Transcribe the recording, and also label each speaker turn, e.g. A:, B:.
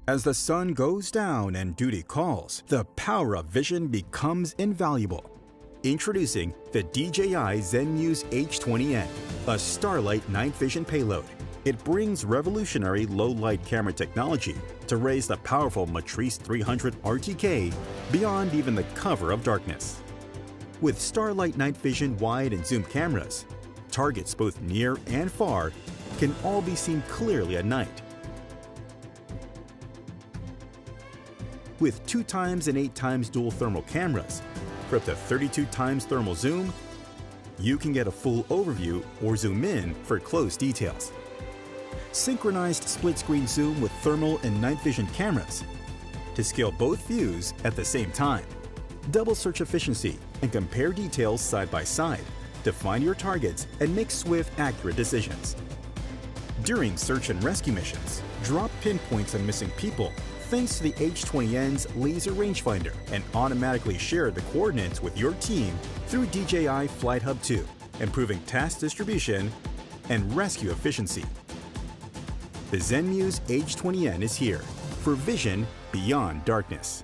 A: As the sun goes down and duty calls, the power of vision becomes invaluable. Introducing the DJI Zenmuse H20N, a starlight night vision payload. It brings revolutionary low-light camera technology to raise the powerful Matrice 300 RTK beyond even the cover of darkness. With starlight night vision wide and zoom cameras, targets both near and far can all be seen clearly at night. With 2x and 8x dual thermal cameras, for up to 32x thermal zoom, you can get a full overview or zoom in for close details. Synchronized split-screen zoom with thermal and night vision cameras to scale both views at the same time. Double search efficiency and compare details side by side to find your targets and make swift, accurate decisions. During search and rescue missions, drop pinpoints on missing people thanks to the H20N's laser rangefinder and automatically share the coordinates with your team through DJI Flight Hub 2, improving task distribution and rescue efficiency. The Zenmuse H20N is here for vision beyond darkness.